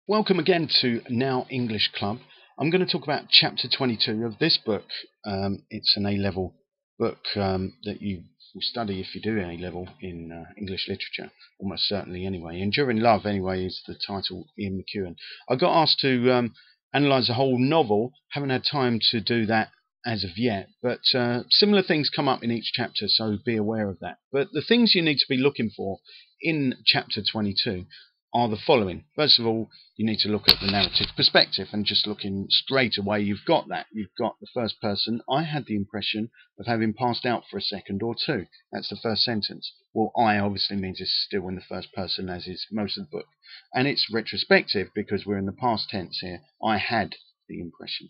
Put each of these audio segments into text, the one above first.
Welcome again to Now English Club. I'm going to talk about Chapter 22 of this book. It's an A-level book that you will study if you do A-level in English literature, almost certainly anyway. Enduring Love, anyway, is the title. Ian McEwan. I got asked to analyse the whole novel. Haven't had time to do that as of yet, but similar things come up in each chapter, so be aware of that. But the things you need to be looking for in Chapter 22 are the following. First of all, you need to look at the narrative perspective, and just looking straight away, you've got that. You've got the first person. I had the impression of having passed out for a second or two. That's the first sentence. Well, I obviously means it's still in the first person, as is most of the book. And it's retrospective because we're in the past tense here. I had the impression.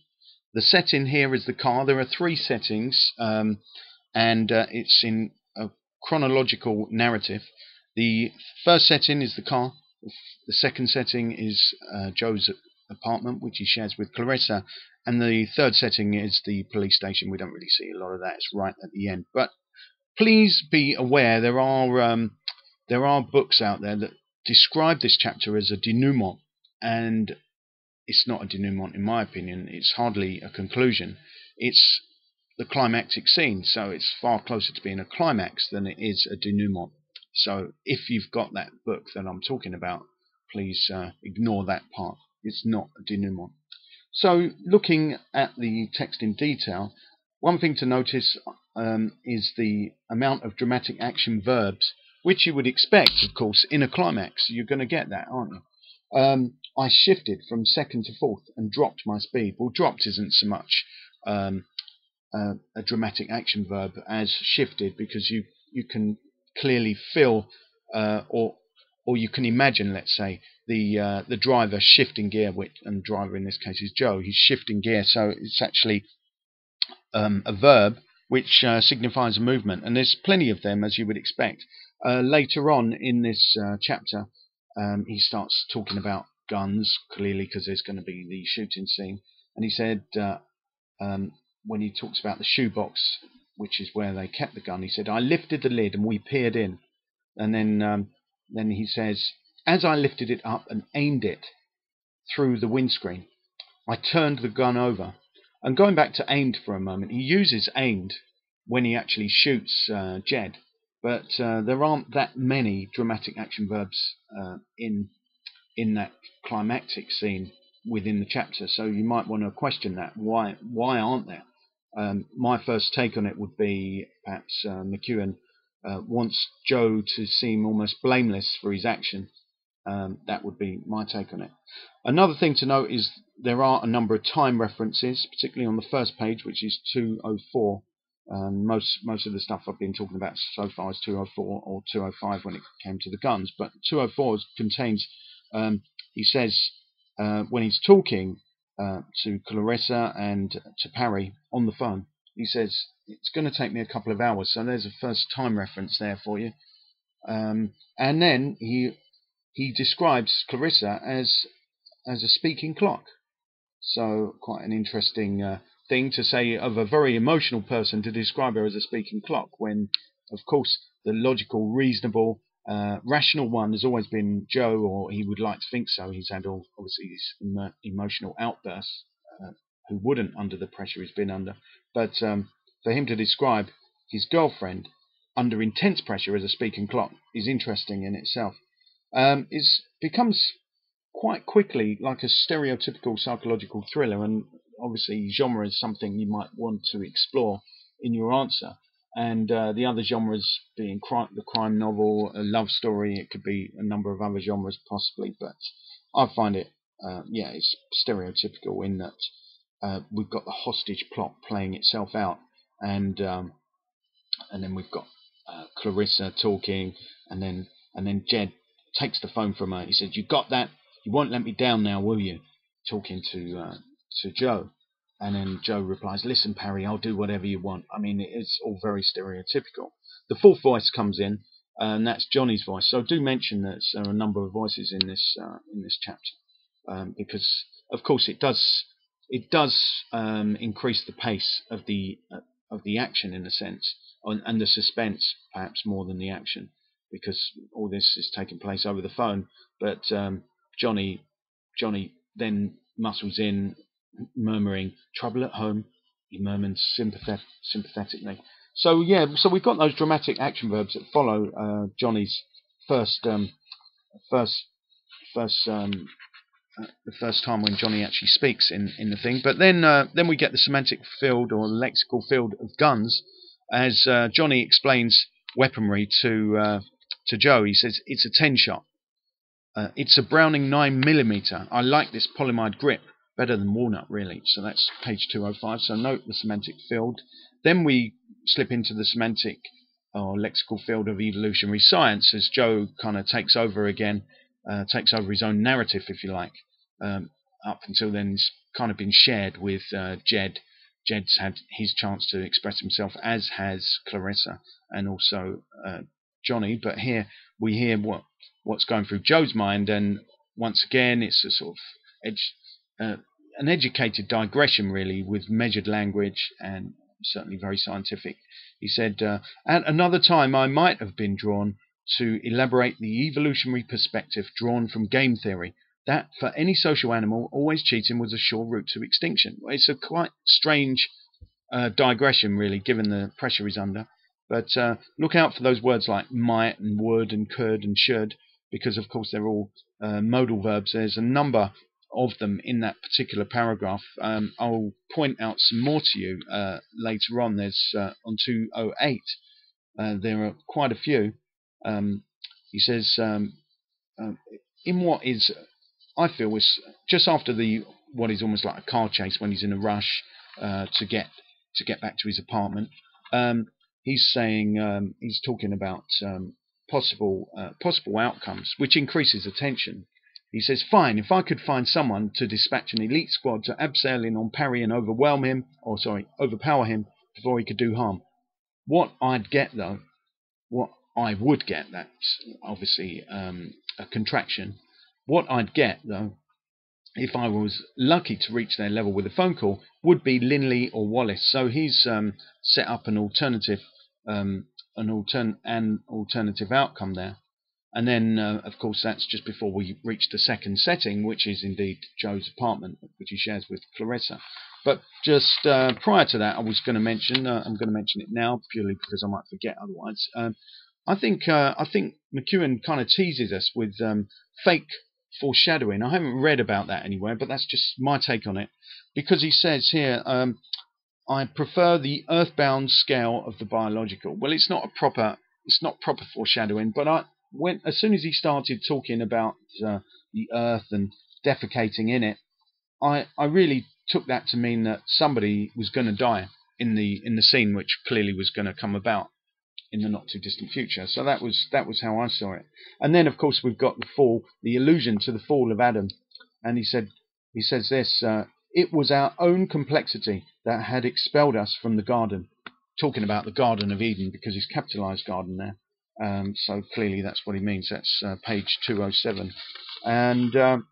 The setting here is the car. There are three settings, and it's in a chronological narrative. The first setting is the car. The second setting is Joe's apartment, which he shares with Clarissa, and the third setting is the police station. We don't really see a lot of that. It's right at the end. But please be aware there are books out there that describe this chapter as a denouement, and it's not a denouement in my opinion. It's hardly a conclusion. It's the climactic scene, so it's far closer to being a climax than it is a denouement. So if you've got that book that I'm talking about, please ignore that part. It's not a denouement. So looking at the text in detail, one thing to notice is the amount of dramatic action verbs, which you would expect, of course, in a climax. You're going to get that, aren't you? I shifted from second to fourth and dropped my speed. Well, dropped isn't so much a dramatic action verb as shifted, because you can clearly feel or you can imagine, let's say, the driver shifting gear, and driver in this case is Joe. He's shifting gear, so it's actually a verb which signifies a movement, and there's plenty of them, as you would expect. Later on in this chapter, he starts talking about guns, clearly, because there's going to be the shooting scene, and he said when he talks about the shoebox, which is where they kept the gun, he said, "I lifted the lid and we peered in." And then he says, "As I lifted it up and aimed it through the windscreen, I turned the gun over." And going back to aimed for a moment, he uses aimed when he actually shoots Jed, but there aren't that many dramatic action verbs in that climactic scene within the chapter, so you might want to question that. Why aren't there? My first take on it would be perhaps McEwan wants Joe to seem almost blameless for his action. That would be my take on it. Another thing to note is there are a number of time references, particularly on the first page, which is 204. Most of the stuff I've been talking about so far is 204 or 205 when it came to the guns, but 204 contains, he says, when he's talking to Clarissa and to Parry on the phone, he says, "It's going to take me a couple of hours." So there's a first time reference there for you. And then he describes Clarissa as a speaking clock. So quite an interesting thing to say of a very emotional person, to describe her as a speaking clock, when of course the logical, reasonable, rational one has always been Joe, or he would like to think so. He's had obviously these emotional outbursts. Who wouldn't under the pressure he's been under? But for him to describe his girlfriend under intense pressure as a speaking clock is interesting in itself. It becomes quite quickly like a stereotypical psychological thriller, and obviously genre is something you might want to explore in your answer. And the other genres being the crime novel, a love story, it could be a number of other genres possibly, but I find it, it's stereotypical in that we've got the hostage plot playing itself out, and then we've got Clarissa talking, and then Jed takes the phone from her. He said, "You got that? You won't let me down now, will you?" Talking to Joe. And then Joe replies, "Listen, Parry, I'll do whatever you want." I mean, it's all very stereotypical. The fourth voice comes in, and that's Johnny's voice. So do mention that there are a number of voices in this chapter, because of course it does increase the pace of the action in a sense, and the suspense perhaps more than the action, because all this is taking place over the phone. But Johnny Johnny then muscles in, murmuring, "Trouble at home," he murmurs sympathetically. So yeah, so we've got those dramatic action verbs that follow Johnny's first first first the first time when Johnny actually speaks in the thing. But then we get the semantic field or lexical field of guns as Johnny explains weaponry to Joe. He says it's a 10-shot. It's a Browning 9mm. I like this polyamide grip better than walnut, really. So that's page 205. So note the semantic field. Then we slip into the semantic or lexical field of evolutionary science as Joe kind of takes over again, takes over his own narrative, if you like. Up until then, it's kind of been shared with Jed. Jed's had his chance to express himself, as has Clarissa and also Johnny. But here we hear what's going through Joe's mind, and once again, it's a sort of an educated digression, really, with measured language and certainly very scientific. He said, at another time I might have been drawn to elaborate the evolutionary perspective drawn from game theory, that for any social animal, always cheating was a sure route to extinction. It's a quite strange digression, really, given the pressure he's under. But look out for those words like might and would and could and should, because, of course, they're all modal verbs. There's a number of them in that particular paragraph. I'll point out some more to you later on. There's on 208. There are quite a few. He says, in what is, I feel, is just after what is almost like a car chase when he's in a rush to get back to his apartment. He's saying, he's talking about possible outcomes, which increases attention. He says, fine, if I could find someone to dispatch an elite squad to abseil in on Parry and overpower him before he could do harm. What I'd get, though, what I would get, that's obviously a contraction. What I'd get, though, if I was lucky to reach their level with a phone call, would be Linley or Wallace. So he's set up an alternative outcome there. And then, of course, that's just before we reach the second setting, which is indeed Joe's apartment, which he shares with Clarissa. But just prior to that, I was going to mention, I'm going to mention it now purely because I might forget otherwise. I think McEwan kind of teases us with fake foreshadowing. I haven't read about that anywhere, but that's just my take on it, because he says here, I prefer the earthbound scale of the biological. Well, it's not proper foreshadowing, but as soon as he started talking about the earth and defecating in it, I really took that to mean that somebody was going to die in the scene, which clearly was going to come about in the not too distant future. So that was how I saw it. And then, of course, we've got the allusion to the fall of Adam, and he says this: it was our own complexity that had expelled us from the garden. Talking about the Garden of Eden, because he's capitalised garden there. So clearly that's what he means. That's page 207. And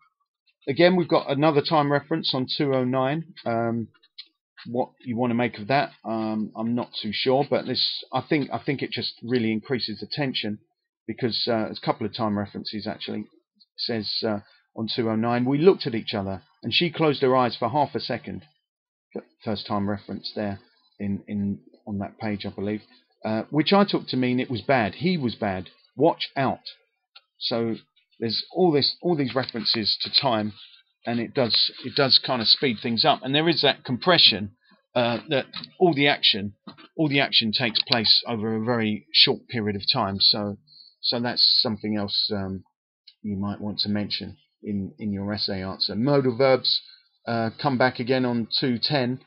again, we've got another time reference on 209. What you want to make of that, I'm not too sure, but I think it just really increases the tension, because there's a couple of time references actually. It says on 209, we looked at each other and she closed her eyes for half a second. First time reference there on that page, I believe. Which I took to mean it was bad. He was bad. Watch out. So there's all these references to time, and it does kind of speed things up. And there is that compression that all the action takes place over a very short period of time. So that's something else you might want to mention in your essay answer. Modal verbs come back again on 210.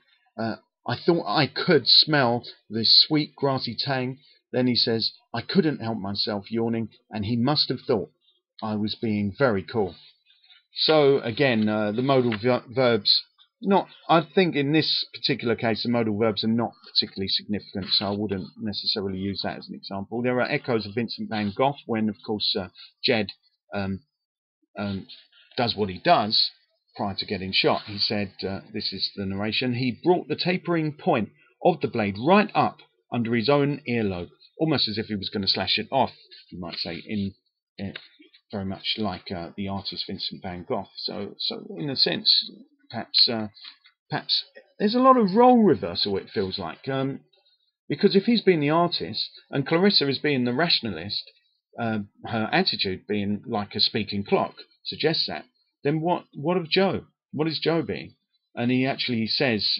I thought I could smell the sweet grassy tang. Then he says, I couldn't help myself yawning, and he must have thought I was being very cool. So again, the modal verbs, I think in this particular case, the modal verbs are not particularly significant, so I wouldn't necessarily use that as an example. There are echoes of Vincent van Gogh when, of course, Jed does what he does. Prior to getting shot, he said, this is the narration, he brought the tapering point of the blade right up under his own earlobe, almost as if he was going to slash it off, you might say, very much like the artist Vincent van Gogh. So in a sense, perhaps there's a lot of role reversal. It feels like, because if he's being the artist and Clarissa is being the rationalist, her attitude being like a speaking clock suggests that. Then what of Joe? What is Joe being? And he actually says,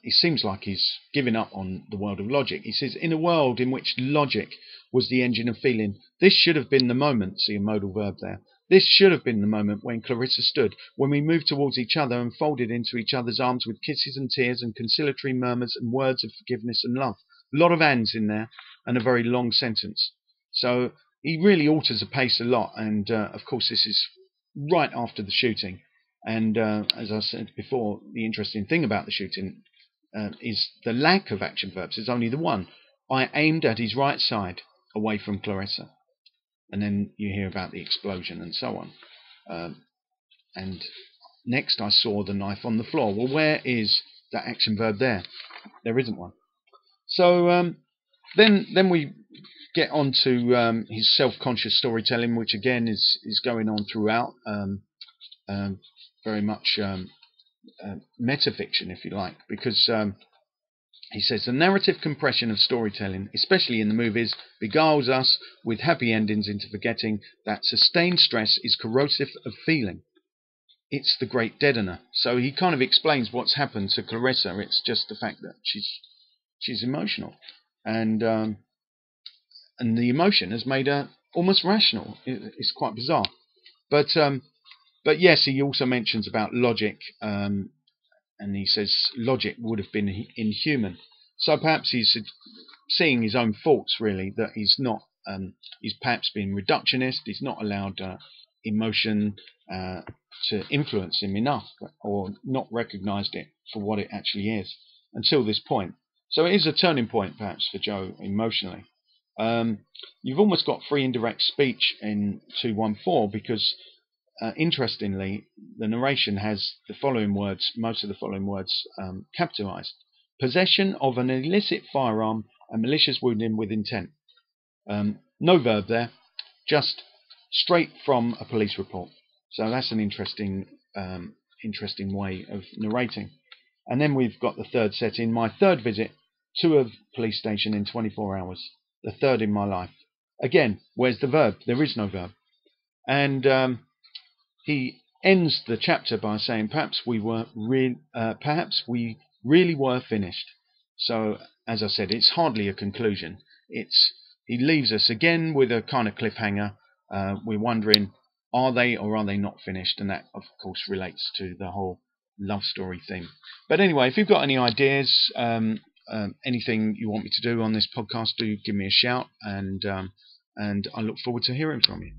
it seems like he's giving up on the world of logic. He says, in a world in which logic was the engine of feeling, this should have been the moment, see a modal verb there, this should have been the moment when Clarissa stood, when we moved towards each other and folded into each other's arms with kisses and tears and conciliatory murmurs and words of forgiveness and love. A lot of ands in there and a very long sentence. So he really alters the pace a lot, and of course this is right after the shooting. And as I said before, the interesting thing about the shooting is the lack of action verbs. There's only the one. I aimed at his right side, away from Clarissa. And then you hear about the explosion and so on. And next I saw the knife on the floor. Well, where is that action verb there? There isn't one. So then we get on to his self-conscious storytelling, which again is going on throughout. Very much metafiction, if you like, because he says the narrative compression of storytelling, especially in the movies, beguiles us with happy endings into forgetting that sustained stress is corrosive of feeling. It's the great deadener. So he kind of explains what's happened to Clarissa. It's just the fact that she's emotional, and the emotion has made her almost rational. It's quite bizarre, but yes, he also mentions about logic. And he says logic would have been inhuman. So perhaps he's seeing his own faults, really, that he's not, he's perhaps been reductionist, he's not allowed emotion to influence him enough, or not recognised it for what it actually is until this point. So it is a turning point, perhaps, for Joe emotionally. You've almost got free indirect speech in 214 because interestingly, the narration has the following words, most of the following words capitalized. Possession of an illicit firearm and malicious wounding with intent. No verb there, just straight from a police report. So that's an interesting way of narrating. And then we've got the third setting, my third visit to a police station in 24 hours. The third in my life. Again, where's the verb? There is no verb. And he ends the chapter by saying, perhaps we really were finished. So, as I said, it's hardly a conclusion. He leaves us again with a kind of cliffhanger. We're wondering, are they or are they not finished? And that, of course, relates to the whole love story theme. But anyway, if you've got any ideas, anything you want me to do on this podcast, do give me a shout, and I look forward to hearing from you.